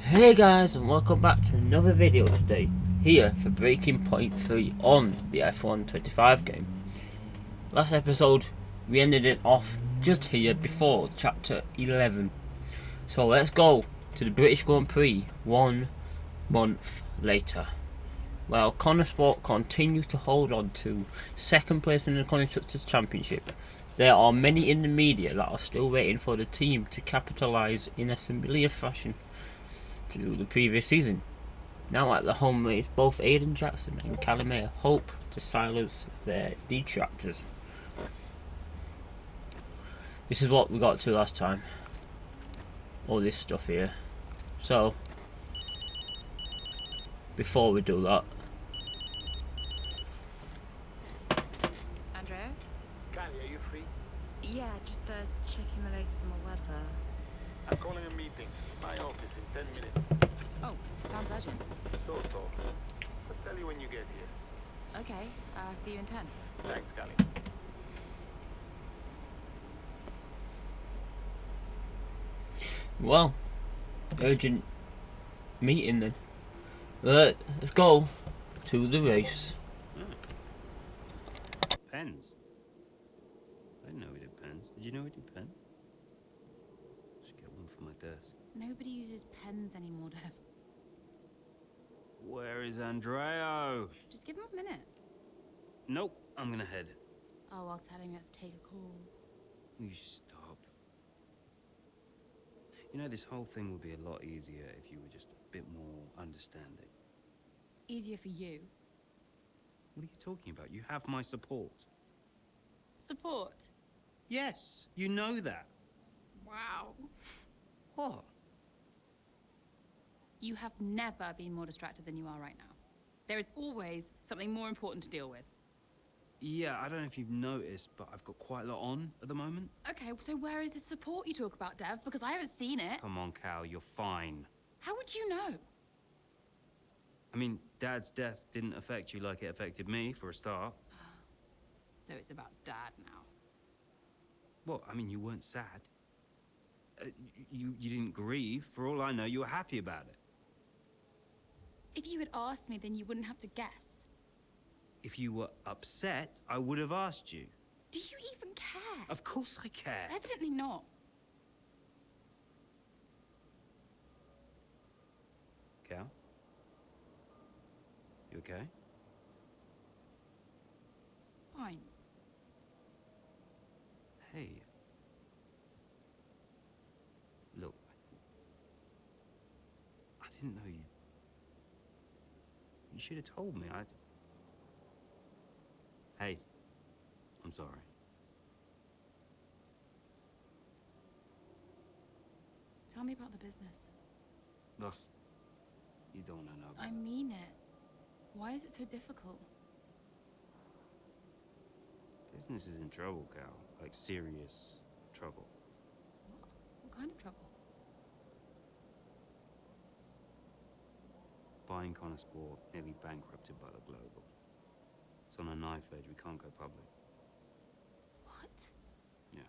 Hey guys, and welcome back to another video today, here for Breaking Point 3 on the F1 25 game. Last episode, we ended it off just here before chapter 11. So let's go to the British Grand Prix 1 month later. While Connor Sport continues to hold on to second place in the Constructors' Championship, there are many in the media that are still waiting for the team to capitalise in a similar fashion to the previous season. Now at the home race, both Aiden Jackson and Calimere hope to silence their detractors. This is what we got to last time. All this stuff here. So, before we do that... Andrea? Callie, are you free? Yeah, just checking the latest on the weather. I'm calling a meeting. My office in 10 minutes. Oh, sounds urgent. Sort of. I'll tell you when you get here. Okay, see you in 10. Thanks, Callie. Well, urgent meeting then. Let's go to the race. Pens? I didn't know we did pens. Did you know we did pens? Should get one for my desk. Nobody uses pens anymore, Dev. Where is Andreo? Just give him a minute. Nope, I'm gonna head. Oh, I'll tell him he has to take a call. You stop. You know, this whole thing would be a lot easier if you were just a bit more understanding. Easier for you. What are you talking about? You have my support. Support? Yes, you know that. Wow. What? You have never been more distracted than you are right now. There is always something more important to deal with. Yeah, I don't know if you've noticed, but I've got quite a lot on at the moment. Okay, so where is the support you talk about, Dev? Because I haven't seen it. Come on, Cal, you're fine. How would you know? I mean, Dad's death didn't affect you like it affected me, for a start. So it's about Dad now. Well, I mean, you weren't sad. You didn't grieve. For all I know, you were happy about it. If you had asked me, then you wouldn't have to guess. If you were upset, I would have asked you. Do you even care? Of course I care. Evidently not. Cal? You okay? Fine. Hey. Look. I didn't know you. You should have told me. Hey. I'm sorry. Tell me about the business. Ugh. You don't want to know about I mean it. Why is it so difficult? Business is in trouble, Cal. Like, serious trouble. What kind of trouble? Buying Connor Sport nearly bankrupted by the Global. It's on a knife edge. We can't go public. What? Yeah.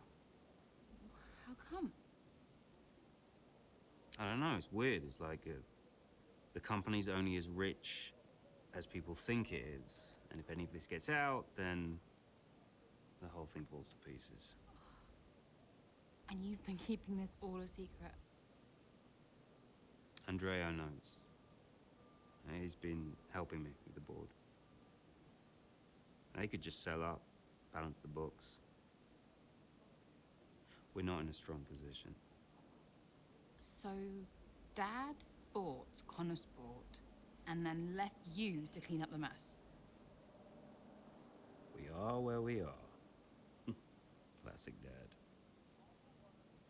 How come? I don't know. It's weird. It's like the company's only as rich as people think it is. And if any of this gets out, then the whole thing falls to pieces. And you've been keeping this all a secret? Andreo knows. He's been helping me with the board. They could just sell up, balance the books. We're not in a strong position. So, Dad bought Connor Sport and then left you to clean up the mess? We are where we are. Classic Dad.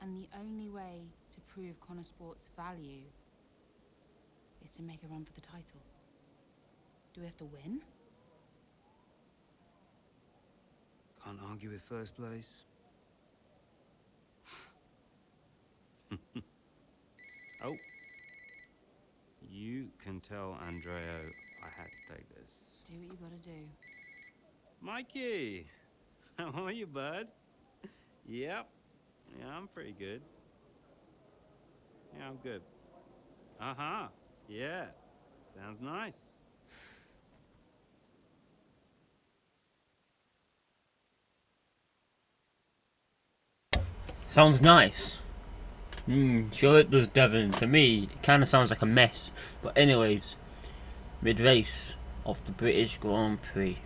And the only way to prove Connor Sport's value is to make a run for the title. Do we have to win? Can't argue with first place. Oh. You can tell Andreo I had to take this. Do what you gotta do. Mikey! How are you, bud? Yep. Yeah, I'm pretty good. Yeah, I'm good. Uh-huh. Yeah. Sounds nice. Sounds nice. Sure it does, Devon. To me, it kind of sounds like a mess. But anyways, mid-race of the British Grand Prix.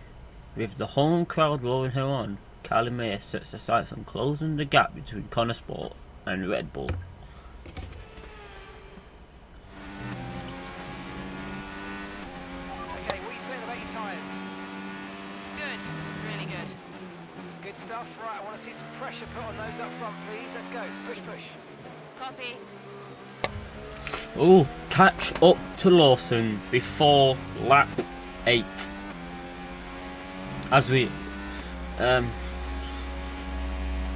With the home crowd roaring her on, Carly Mayer sets her sights on closing the gap between Connor Sport and Red Bull. Okay, what are you saying about your tyres? Good. Really good. Good stuff. Right, I want to see some pressure put on those up front, please. Let's go. Push, push. Copy. Oh, catch up to Lawson before lap 8. As we,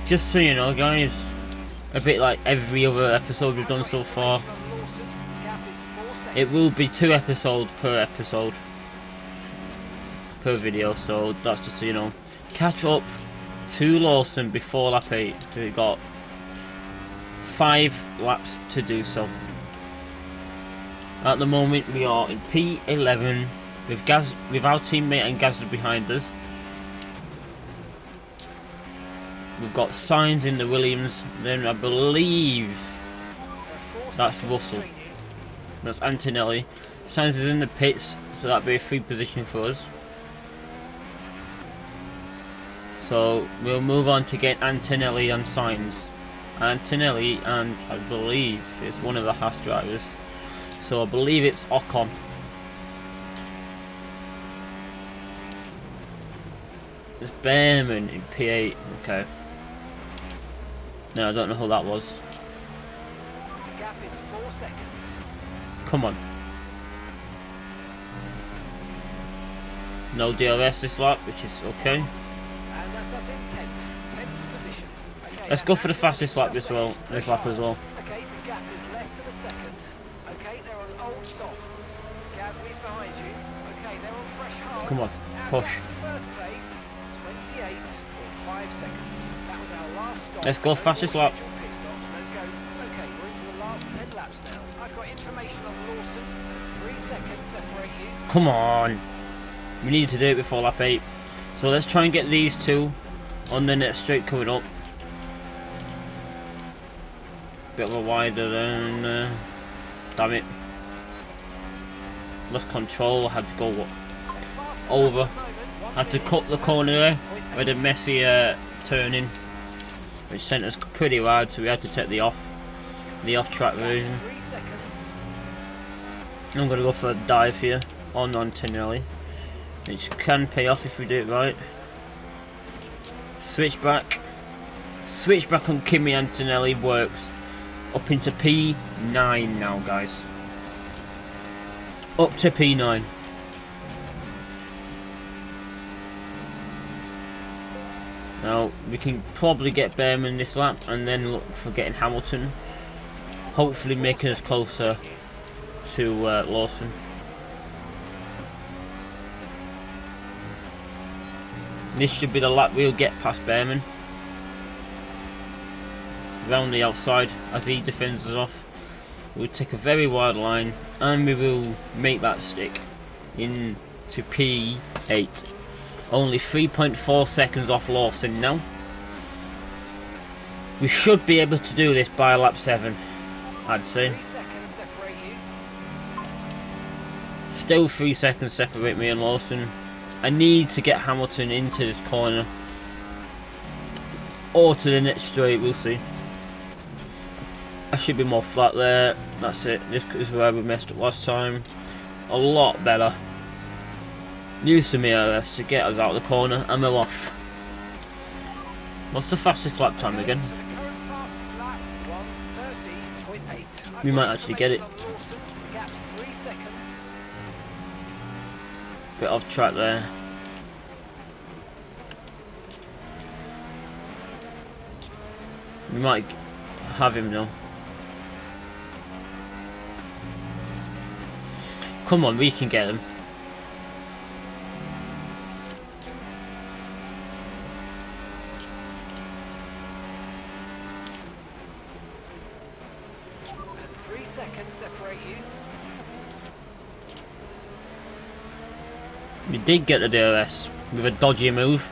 just so you know, guys, a bit like every other episode we've done so far, it will be 2 episodes per video, so that's just so you know. Catch up to Lawson before lap 8. We've got 5 laps to do so. At the moment we are in P11 with our teammate and Gasly behind us. We've got Sainz in the Williams, then I believe that's Russell. That's Antonelli. Sainz is in the pits, so that'd be a free position for us. So we'll move on to get Antonelli and Sainz. Antonelli and I believe it's one of the Haas drivers. So I believe it's Ocon. It's Behrman in P8. Okay. No, I don't know who that was. Gap is 4 seconds. Come on. No DRS this lap, which is okay. And that's us in 10th position. Okay, Let's go for the fastest lap this lap as well. Okay, the gap is less than a second. Okay, they're on old softs. Gasly's behind you. Okay, they're on fresh hards. Come on, And push. back to first place, 28.5 seconds. That was our last stop. Let's go fastest lap. Pit stops. Let's go. Okay, we're into the last 10 laps now. I've got information on Lawson. 3 seconds separate you. Come on. We need to do it before lap 8. So let's try and get these 2 on the next straight coming up. Bit of a wider than damn it. Lost control, I had to go over. Had to cut the corner there with a messy turning, which sent us pretty wide, so we had to take the off track version. 3 seconds. I'm gonna go for a dive here on Antonelli, which can pay off if we do it right. Switchback on Kimi Antonelli works. Up into P9 now, guys. Up to P9. Now we can probably get Behrman this lap and then look for getting Hamilton. Hopefully making us closer to Lawson. This should be the lap we'll get past Behrman. Round the outside as he defends us off. We'll take a very wide line and we will make that stick into P8. Only 3.4 seconds off Lawson now. We should be able to do this by lap 7, I'd say. 3 seconds separate you. Still 3 seconds separate me and Lawson. I need to get Hamilton into this corner or to the next straight, we'll see. I should be more flat there. That's it. This is where we messed up last time. A lot better. Use some ERS to get us out of the corner and we're off. What's the fastest lap time again? So the current fastest lap, 1:30.8. We might actually get it. The gap's 3 seconds. Bit off track there. We might have him now. Come on, we can get him. separate you. We did get the DRS with a dodgy move.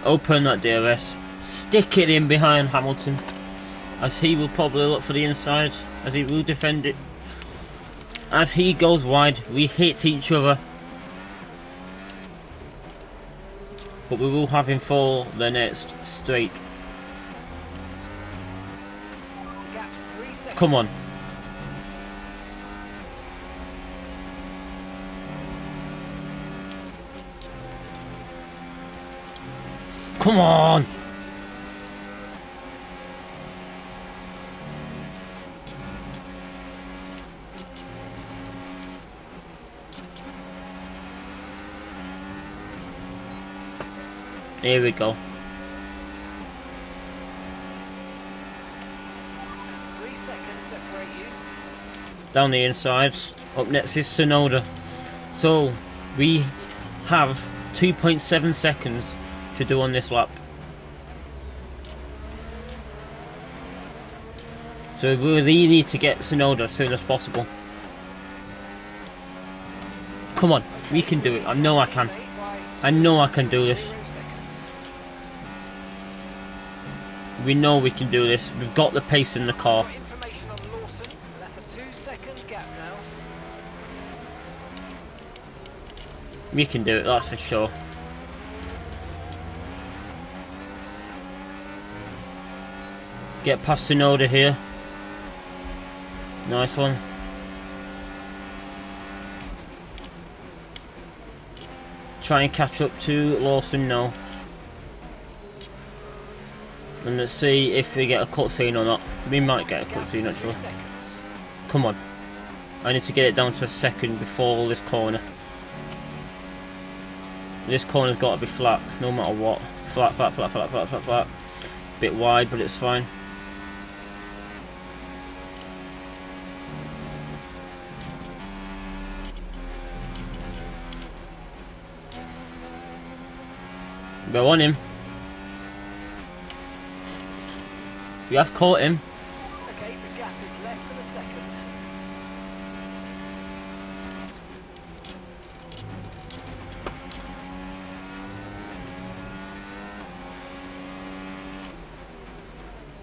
Open that DRS, stick it in behind Hamilton, as he will probably look for the inside, as he will defend it. As he goes wide, we hit each other, but we will have him for the next straight. Gap's 3 seconds. Come on. Come on! Here we go. 3 seconds separate you. Down the inside. Up next is Tsunoda. So we have 2.7 seconds to do on this lap. So we really need to get Tsunoda as soon as possible. Come on, we can do it. I know I can. I know I can do this. We know we can do this. We've got the pace in the car. Got information on Lawson. That's a 2-second gap now. We can do it, that's for sure. Get past Tsunoda here. Nice one. Try and catch up to Lawson now. And let's see if we get a cutscene or not. We might get a cutscene actually. Come on. I need to get it down to a second before this corner. This corner's got to be flat, no matter what. Flat, flat, flat, flat, flat, flat, flat. Bit wide, but it's fine. Go on him. We have caught him. Okay, the gap is less than a second.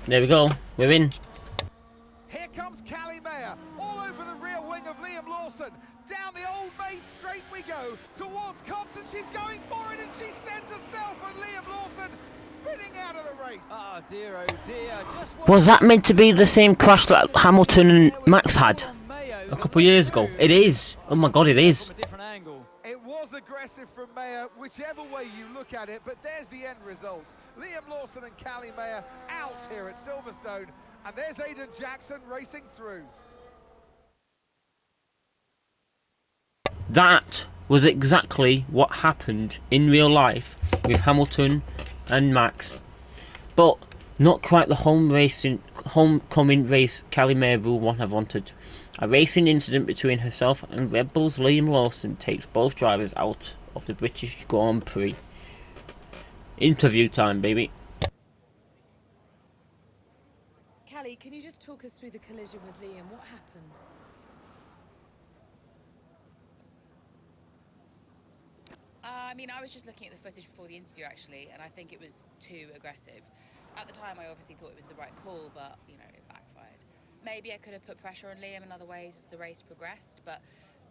There we go. We're in. Here comes Callie Mayer, all over the rear wing of Liam Lawson. Down the old main straight we go, towards Cobbs, and she's going for it, and she sends herself, and Liam Lawson spinning out of the race. Oh dear, oh dear. Just Was that meant to be the same crash that Hamilton and Max had a couple of years ago? It is. Oh my god, it is. From a different angle. It was aggressive from Mayer, whichever way you look at it, but there's the end result. Liam Lawson and Callie Mayer out here at Silverstone, and there's Aidan Jackson racing through. That was exactly what happened in real life with Hamilton and Max, but not quite the homecoming race Callie Mayer will have wanted. A racing incident between herself and Red Bull's Liam Lawson takes both drivers out of the British Grand Prix. Interview time, baby. Callie, can you just talk us through the collision with Liam? What happened? I mean, I was just looking at the footage before the interview, actually, and I think it was too aggressive. At the time, I obviously thought it was the right call, but, you know, it backfired. Maybe I could have put pressure on Liam in other ways as the race progressed, but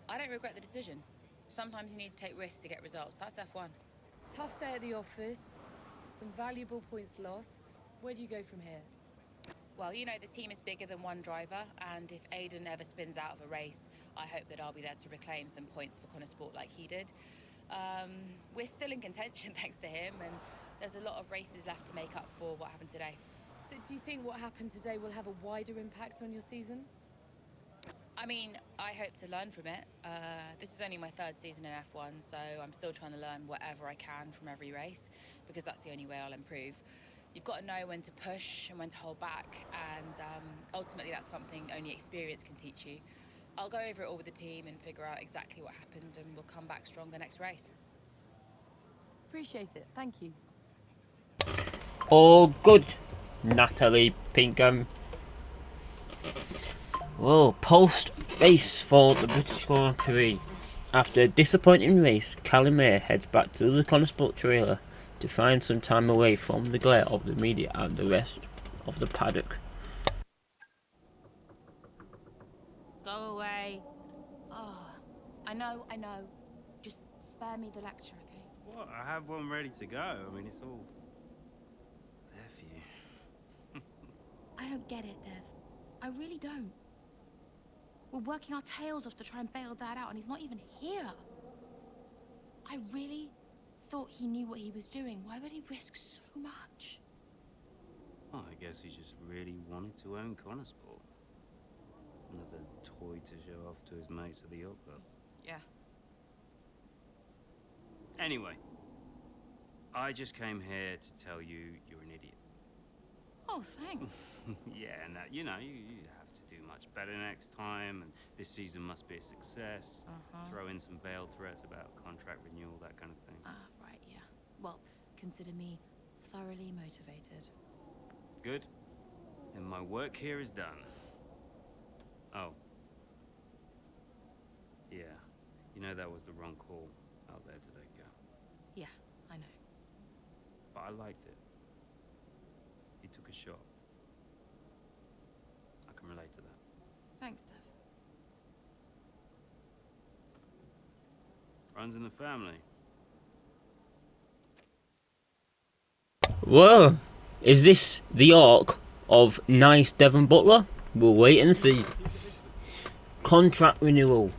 I don't regret the decision. Sometimes you need to take risks to get results. That's F1. Tough day at the office, some valuable points lost. Where do you go from here? Well, you know, the team is bigger than one driver, and if Aidan ever spins out of a race, I hope that I'll be there to reclaim some points for Connor Sport like he did. We're still in contention thanks to him, and there's a lot of races left to make up for what happened today. So do you think what happened today will have a wider impact on your season? I mean, I hope to learn from it. This is only my third season in F1, so I'm still trying to learn whatever I can from every race, because that's the only way I'll improve. You've got to know when to push and when to hold back, and ultimately that's something only experience can teach you. I'll go over it all with the team and figure out exactly what happened, and we'll come back stronger next race. Appreciate it. Thank you. All good, Natalie Pinkham. Well, post-race for the British Grand Prix. After a disappointing race, Calimere heads back to the Conesport trailer to find some time away from the glare of the media and the rest of the paddock. Go away. Oh, I know. Just spare me the lecture, okay? What? I have one ready to go. I mean, it's all there for you. I don't get it, Dev. I really don't. We're working our tails off to try and bail Dad out, and he's not even here. I really thought he knew what he was doing. Why would he risk so much? Well, I guess he just really wanted to own Conesport. Another toy to show off to his mates at the yacht club. Yeah. Anyway, I just came here to tell you you're an idiot. Oh, thanks. Yeah, and that, you know, you have to do much better next time, and this season must be a success. Throw in some veiled threats about contract renewal, that kind of thing. Right, yeah. Well, consider me thoroughly motivated. Good. Then my work here is done. Oh. Yeah. You know that was the wrong call out there today, Cal. Yeah, I know. But I liked it. You took a shot. I can relate to that. Thanks, Dev. Runs in the family. Well, is this the arc of nice Devon Butler? We'll wait and see. Contract renewal.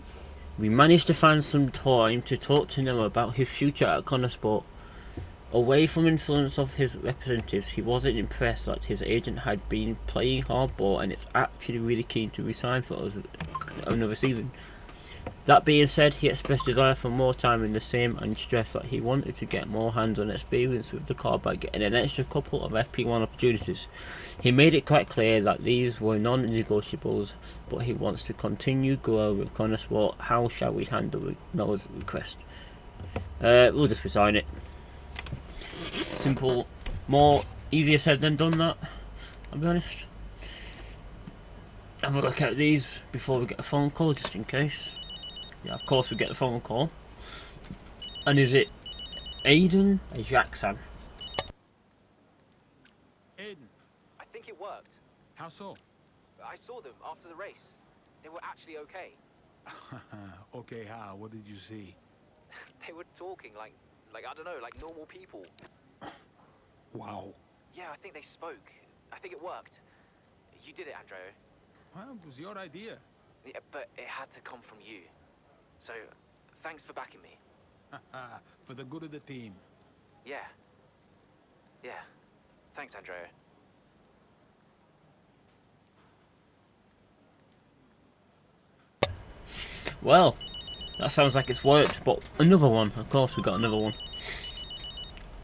We managed to find some time to talk to Noah about his future at Conesport. Away from influence of his representatives, he wasn't impressed that his agent had been playing hardball and is actually really keen to resign for us another season. That being said, he expressed desire for more time in the same and stressed that he wanted to get more hands-on experience with the car by getting an extra couple of FP1 opportunities. He made it quite clear that these were non-negotiables, but he wants to continue grow with Conesport. How shall we handle Noah's request? We'll just resign it. Simple, more easier said than done, that, I'll be honest. Have a look at these before we get a phone call, just in case. Yeah, of course we get a phone call. And is it Aiden or Jackson? Aiden. I think it worked. How so? I saw them after the race. They were actually okay. Okay, how? What did you see? They were talking like I don't know, like normal people. Wow. Yeah, I think they spoke. I think it worked. You did it, Andrea. Well, it was your idea. Yeah, but it had to come from you. So, thanks for backing me. For the good of the team. Yeah. Yeah. Thanks, Andrea. Well, that sounds like it's worked, but another one. Of course we got another one.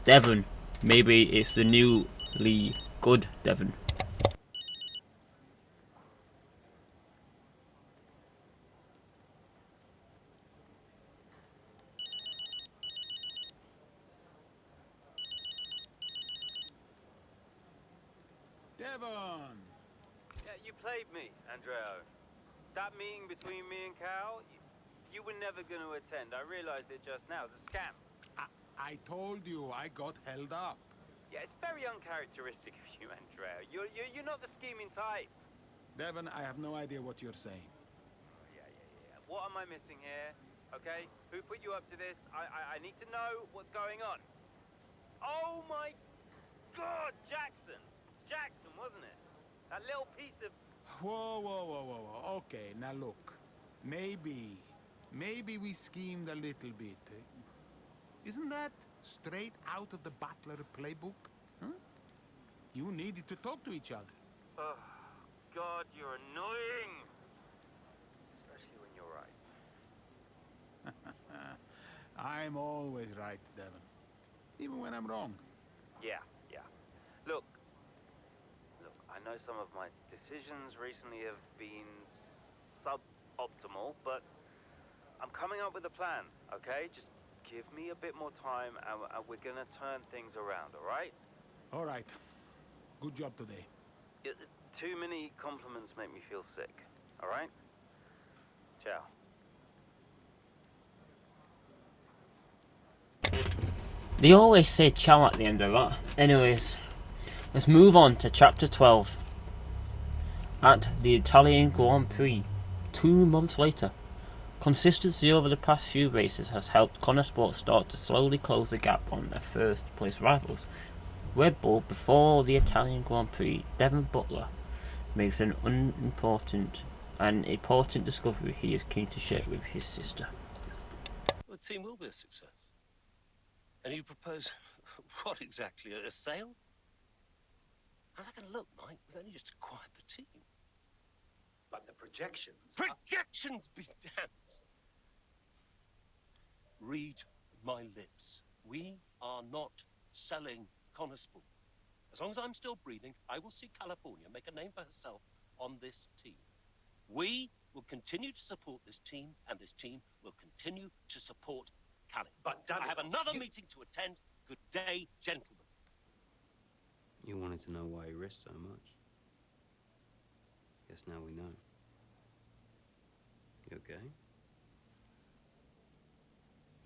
Devon. Maybe it's the newly good Devon. Devon! Yeah, you played me, Andreo. That meeting between me and Cal, you were never going to attend. I realized it just now. It's a scam. I told you I got held up. Yeah, it's very uncharacteristic of you, Andreo. You're not the scheming type. Devon, I have no idea what you're saying. Yeah. What am I missing here? Okay? Who put you up to this? I need to know what's going on. Oh my God, Jackson! Jackson, wasn't it? That little piece of... Whoa. Okay, now look. Maybe we schemed a little bit. Isn't that straight out of the Butler playbook? Huh? You needed to talk to each other. Oh, God, you're annoying! Especially when you're right. I'm always right, Devon. Even when I'm wrong. Yeah. Look, I know some of my decisions recently have been suboptimal, but I'm coming up with a plan, okay? Just give me a bit more time and we're gonna turn things around, all right? All right. Good job today. Too many compliments make me feel sick, All right? Ciao. They always say ciao at the end of that. Anyways, let's move on to chapter 12. At the Italian Grand Prix, 2 months later, consistency over the past few races has helped Connor Sport start to slowly close the gap on their first place rivals. Red Bull, before the Italian Grand Prix, Devon Butler makes an important discovery he is keen to share with his sister. The team will be a success. And you propose what exactly? A sale? How's that going to look, Mike? We've only just acquired the team. But the projections... Projections be damned! Read my lips. We are not selling Connor Sport. As long as I'm still breathing, I will see California make a name for herself on this team. We will continue to support this team, and this team will continue to support Cali. But I have another meeting to attend. Good day, gentlemen. You wanted to know why he risked so much. Guess now we know. You okay?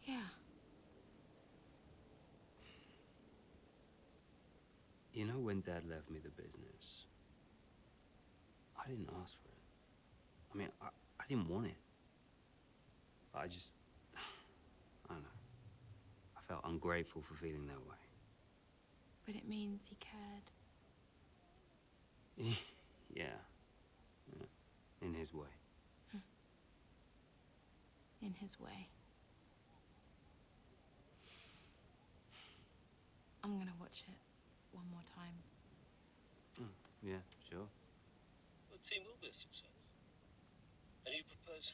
Yeah. You know, when Dad left me the business, I didn't ask for it. I mean, I didn't want it. I just... I don't know. I felt ungrateful for feeling that way. But it means he cared. Yeah. In his way. In his way. I'm gonna watch it one more time. Yeah, sure. The team will be a success. And you propose...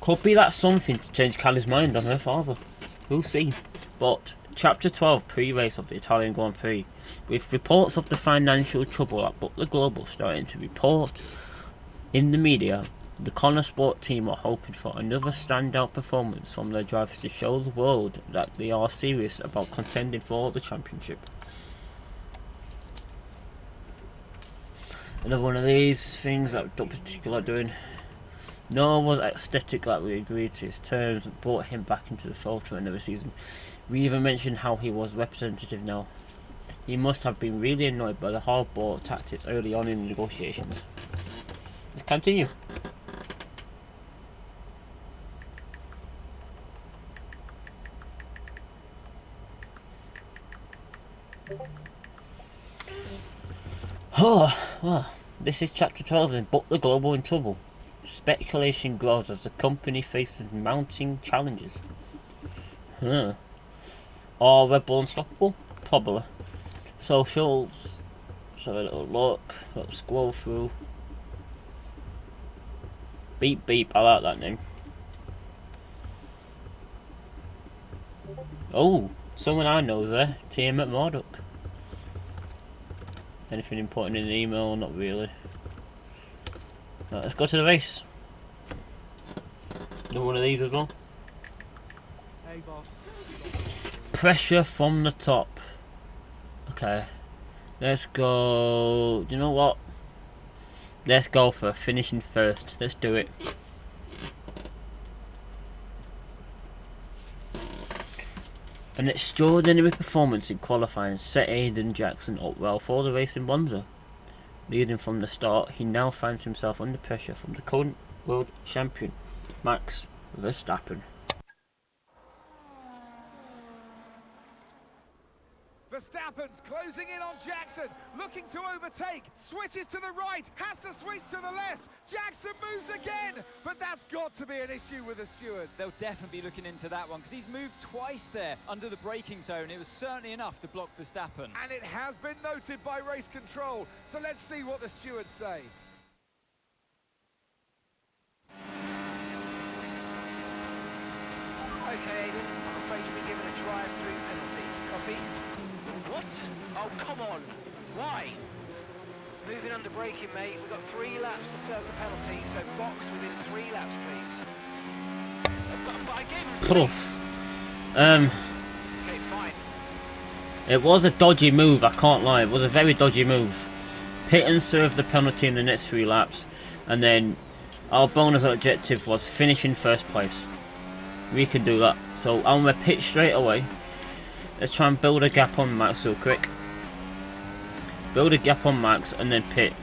Could be that something to change Callie's mind on her father. We'll see. But chapter 12, pre-race of the Italian Grand Prix, with reports of the financial trouble at Butler Global starting to report in the media, the Connor Sport team are hoping for another standout performance from their drivers to show the world that they are serious about contending for the championship. Another one of these things that I don't particularly like doing. Nor was ecstatic like we agreed to his terms and brought him back into the fold to another season. We even mentioned how he was representative now. He must have been really annoyed by the hardball tactics early on in the negotiations. Let's continue. Oh, well, this is chapter 12 and Butler Global in trouble. Speculation grows as the company faces mounting challenges. Are Red Bull unstoppable? Probably. Socials. Let's have a little look. Let's scroll through. Beep Beep, I like that name. Oh, someone I know there. TM at Marduk. Anything important in the email? Not really. Right, let's go to the race. Do one of these as well. Hey, boss. Pressure from the top. Okay. Let's go. Do you know what? Let's go for finishing first. Let's do it. An extraordinary performance in qualifying set Aiden Jackson up well for the race in Monza. Leading from the start, he now finds himself under pressure from the current world champion, Max Verstappen. Verstappen's closing in on Jackson, looking to overtake, switches to the right, has to switch to the left, Jackson moves again, but that's got to be an issue with the stewards. They'll definitely be looking into that one because he's moved twice there under the braking zone. It was certainly enough to block Verstappen. And it has been noted by race control, so let's see what the stewards say. Okay, Aiden, I'm afraid you've been given a drive-through penalty. Copy? What? Oh, come on. Why? Moving under braking, mate. We've got 3 laps to serve the penalty, so box within 3 laps, please. But I gave him space. It was a dodgy move, I can't lie, it was a very dodgy move. Pit and serve the penalty in the next 3 laps, and then our bonus objective was finish in first place. We can do that. So I'm going to pit straight away. Let's try and build a gap on Max real quick. Build a gap on Max and then pit.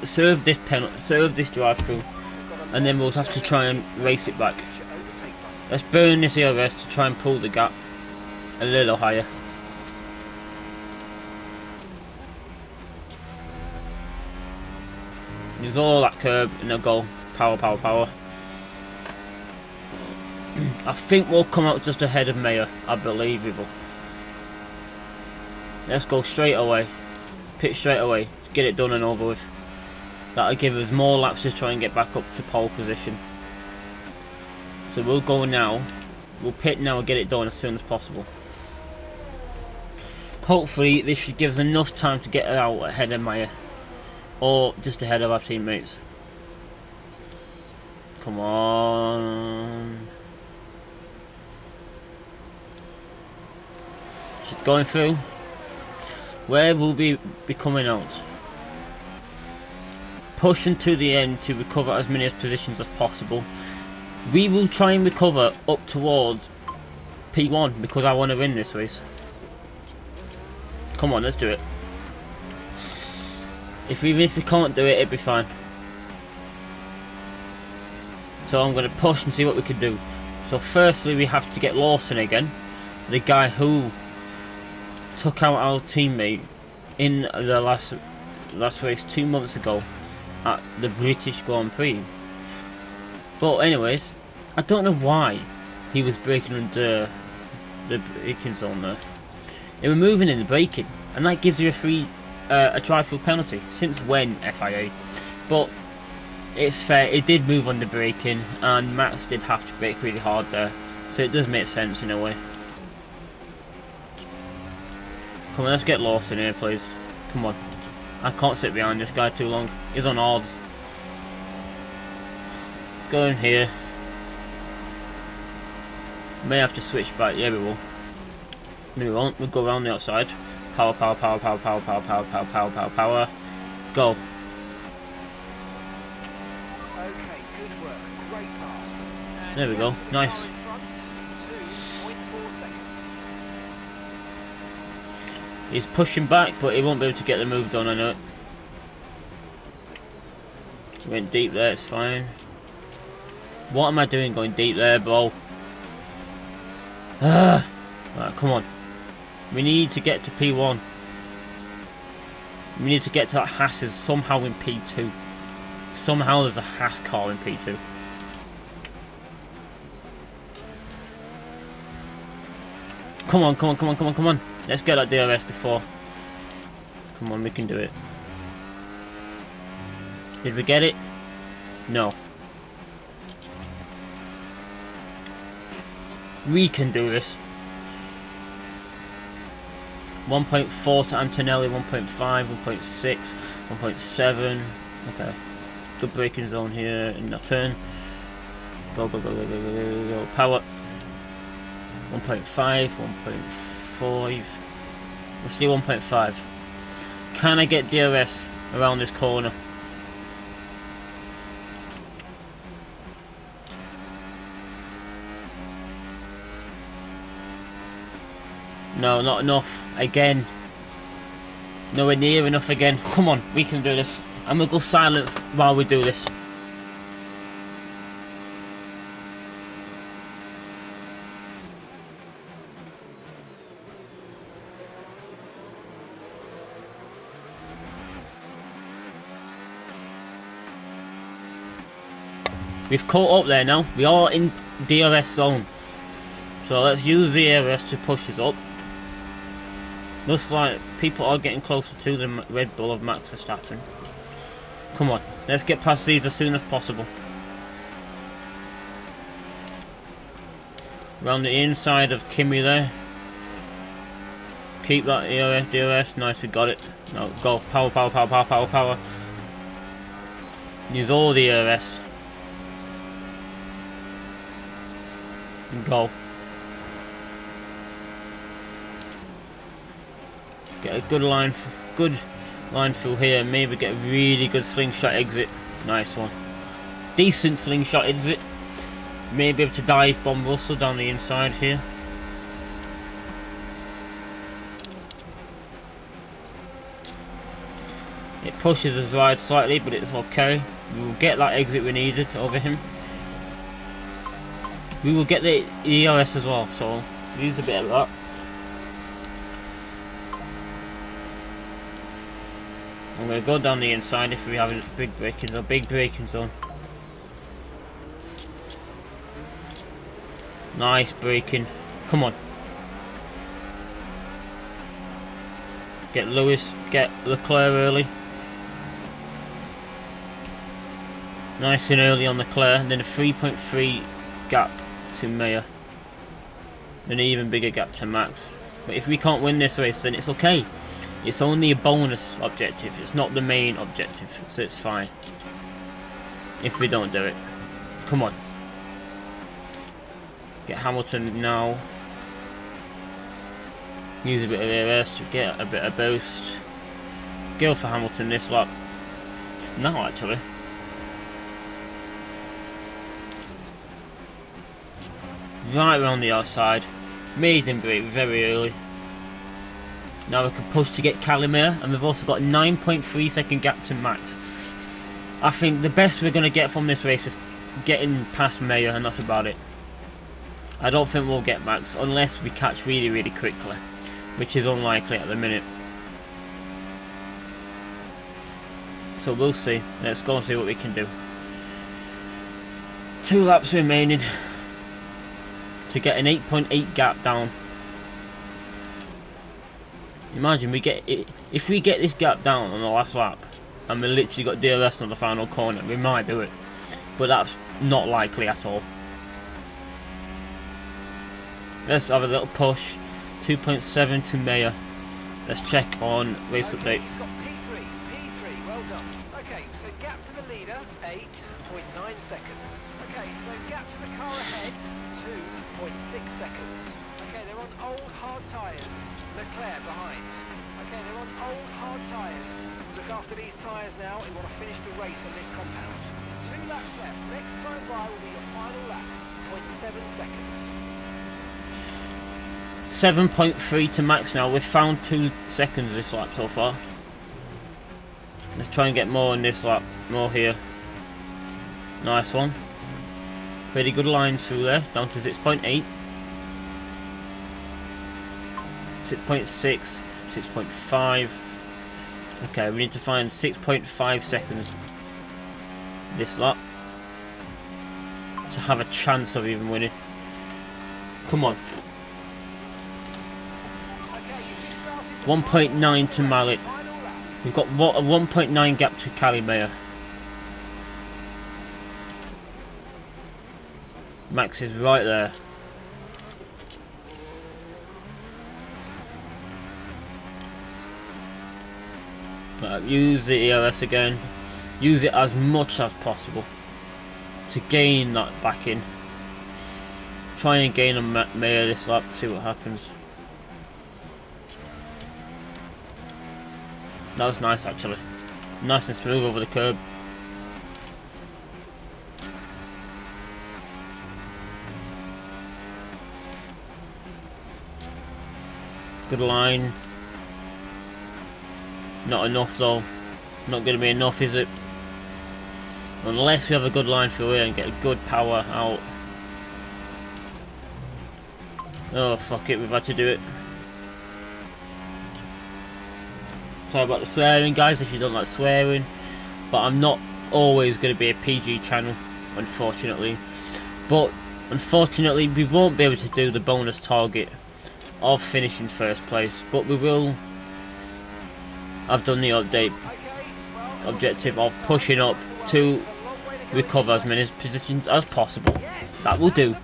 Serve this drive through, and then we'll have to try and race it back. Let's burn this ERS to try and pull the gap a little higher. Use all that curb and then go power, power, power. I think we'll come out just ahead of Mayer. I believe we will. Let's go straight away. Pit straight away. Let's get it done and over with. That'll give us more laps to try and get back up to pole position. So we'll go now. We'll pit now and get it done as soon as possible. Hopefully this should give us enough time to get out ahead of Mayer. Or just ahead of our teammates. Come on. Just going through. Where will we be coming out? Pushing to the end to recover as many positions as possible. We will try and recover up towards P1 because I want to win this race. Come on, let's do it. Even if we can't do it, it'll be fine. So I'm going to push and see what we can do. So firstly we have to get Lawson again. The guy who took out our teammate in the last race 2 months ago at the British Grand Prix. But anyways, I don't know why he was braking under the braking zone there. They were moving in the braking, and that gives you a drive-through penalty. Since when, FIA? But it's fair, it did move on the braking, and Max did have to brake really hard there, so it does make sense in a way. Come on, let's get Lawson here, please. Come on. I can't sit behind this guy too long. He's on odds. Go in here. May have to switch back. Yeah, we will. No, we won't. We'll go around the outside. Power, power, power, power, power, power, power, power, power, power, power. Go. Okay, good work. Great pass. There we go. Nice. He's pushing back, but he won't be able to get the move done, I know it. Went deep there, it's fine. What am I doing going deep there, bro? Right, come on. We need to get to P1. We need to get to that Haas somehow in P2. Somehow there's a Haas car in P2. Come on, come on, come on, come on, come on. Let's get that DRS before. Come on, we can do it. Did we get it? No. We can do this. 1.4 to Antonelli, 1.5, 1.6, 1.7. Okay. Good braking zone here in that turn. Go, go, go, go, go, go, go, go. Power. 1.5, 1.5. Let's do 1.5. Can I get DRS around this corner? No, not enough. Again. Nowhere near enough again. Come on, we can do this. I'm gonna go silent while we do this. We've caught up there now. We are in DRS zone. So let's use the DRS to push us up. Looks like people are getting closer to the Red Bull of Max Verstappen. Come on, let's get past these as soon as possible. Around the inside of Kimi there. Keep that DRS, nice, we got it. Now go, power, power, power, power, power, power. Use all the DRS. And go. Get a good line through here, and maybe get a really good slingshot exit. Nice one. Decent slingshot exit. Maybe able to dive bomb Russell down the inside here. It pushes us wide slightly, but it's okay. We will get that exit we needed over him. We will get the ERS as well, so we use a bit of that. I'm going to go down the inside if we have a big braking zone. Nice braking. Come on. Get Lewis, get Leclerc early. Nice and early on Leclerc, and then a 3.3 gap to Mayer. An even bigger gap to Max. But if we can't win this race, then it's okay. It's only a bonus objective, it's not the main objective, so it's fine. If we don't do it. Come on. Get Hamilton now. Use a bit of ARS to get a bit of boost. Go for Hamilton this lap. No, actually. Right around the outside. Made him brake very early. Now we can push to get Calimere, and we've also got a 9.3 second gap to Max. I think the best we're going to get from this race is getting past Mayer, and that's about it. I don't think we'll get Max unless we catch really quickly, which is unlikely at the minute. So we'll see. Let's go and see what we can do. 2 laps remaining to get an 8.8 gap down. Imagine we get it, if we get this gap down on the last lap and we literally got DRS on the final corner, we might do it, but that's not likely at all. Let's have a little push. 2.7 to Mayer. Let's check on race update. You've got P3, well done. Okay, so gap to the leader, 8.9 seconds. Okay, so gap to the car ahead, 2.6 seconds. Okay, they're on old hard tyres. Leclerc behind. Okay, they're on old hard tyres. Look after these tyres now. We want to finish the race on this compound. 2 laps left. Next time by will be your final lap. 0.7 seconds. 7.3 to Max now. We've found 2 seconds this lap so far. Let's try and get more in this lap. More here. Nice one. Pretty good lines through there. Down to 6.8. 6.6, 6.5. Okay, we need to find 6.5 seconds this lap to have a chance of even winning. Come on. 1.9 to Mallet. We've got a 1.9 gap to Calimere. Max is right there. Use the ERS again. Use it as much as possible to gain that back in. Try and gain on Mayer this lap, see what happens. That was nice actually. Nice and smooth over the curb. Good line. Not enough though. Not going to be enough, is it? Unless we have a good line through here and get a good power out. Oh fuck it, we've had to do it. Sorry about the swearing guys if you don't like swearing, but I'm not always going to be a PG channel, unfortunately. But unfortunately we won't be able to do the bonus target of finishing first place, but we will. I've done the update objective of pushing up to recover as many positions as possible. That will do.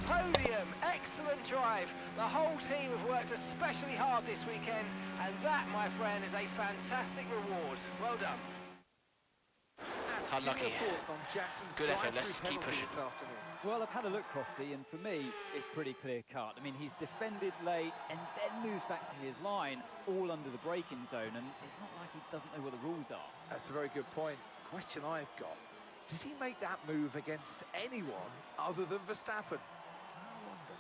Excellent drive. The whole team have worked especially hard this weekend, and that, my friend, is a fantastic reward. Well done. Give me Unlucky. your thoughts on Jackson's Good effort, drive-through let's keep penalty pushing. this afternoon. Well, I've had a look, Crofty, and for me, it's pretty clear-cut. I mean, he's defended late and then moves back to his line, all under the braking zone, and it's not like he doesn't know what the rules are. That's a very good point. Question I've got, does he make that move against anyone other than Verstappen? I wonder.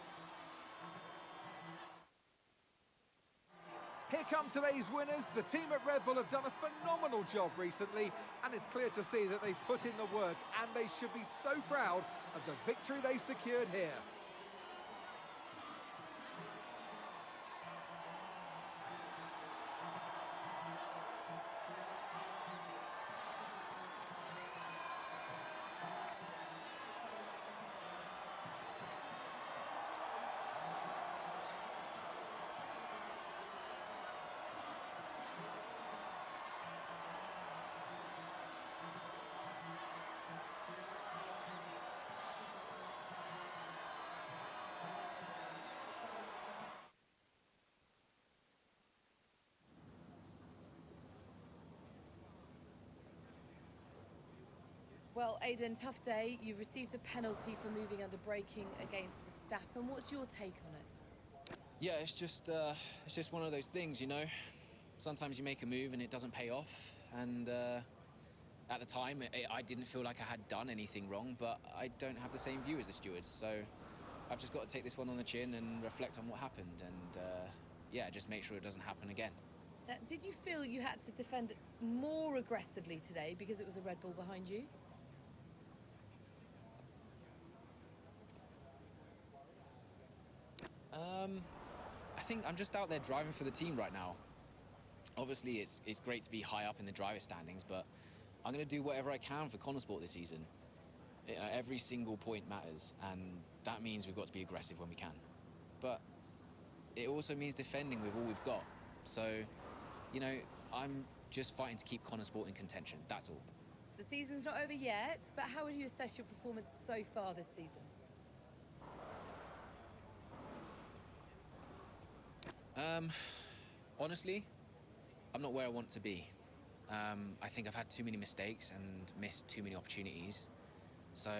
Here come today's winners. The team at Red Bull have done a phenomenal job recently, and it's clear to see that they've put in the work, and they should be so proud of the victory they've secured here. Well, Aidan, tough day. You've received a penalty for moving under braking against Verstappen. What's your take on it? Yeah, it's just one of those things, you know. Sometimes you make a move and it doesn't pay off. And at the time, I didn't feel like I had done anything wrong, but I don't have the same view as the stewards. So I've just got to take this one on the chin and reflect on what happened. And yeah, just make sure it doesn't happen again. Did you feel you had to defend more aggressively today because it was a Red Bull behind you? I think I'm just out there driving for the team right now. Obviously, it's great to be high up in the driver standings, but I'm going to do whatever I can for Connosport this season. Every single point matters, and that means we've got to be aggressive when we can. But it also means defending with all we've got. So, you know, I'm just fighting to keep Connosport in contention, that's all. The season's not over yet, but how would you assess your performance so far this season? Honestly, I'm not where I want to be. I think I've had too many mistakes and missed too many opportunities. So,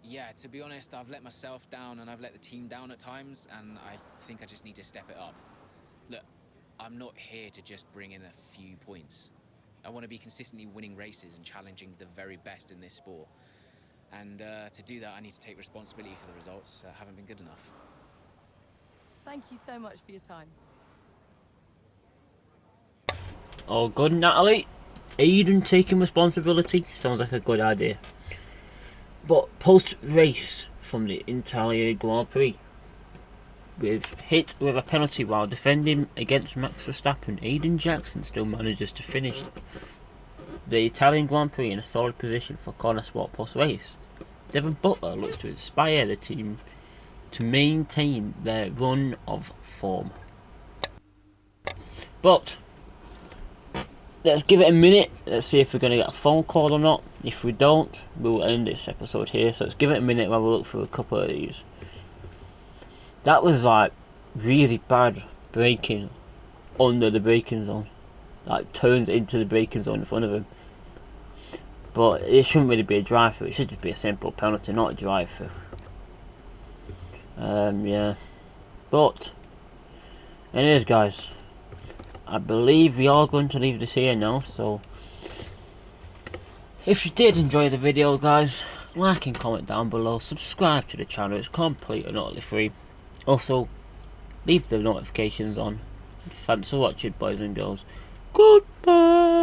yeah, to be honest, I've let myself down and I've let the team down at times, and I think I just need to step it up. Look, I'm not here to just bring in a few points. I want to be consistently winning races and challenging the very best in this sport. And to do that, I need to take responsibility for the results that haven't been good enough. Thank you so much for your time. Oh, good, Natalie. Aidan taking responsibility sounds like a good idea. But post-race from the Italian Grand Prix, with hit with a penalty while defending against Max Verstappen, Aidan Jackson still manages to finish the Italian Grand Prix in a solid position for Connosport post-race. Devon Butler looks to inspire the team to maintain their run of form. But let's give it a minute. Let's see if we're going to get a phone call or not. If we don't, we'll end this episode here. So let's give it a minute while we look through a couple of these. That was like really bad braking under the braking zone. Like turns into the braking zone in front of him. But it shouldn't really be a drive-through. It should just be a simple penalty, not a drive-through. Yeah. But anyways, guys, I believe we are going to leave this here now. So if you did enjoy the video, guys, like and comment down below, subscribe to the channel, it's completely and utterly free. Also, leave the notifications on. Thanks for watching, boys and girls. Goodbye.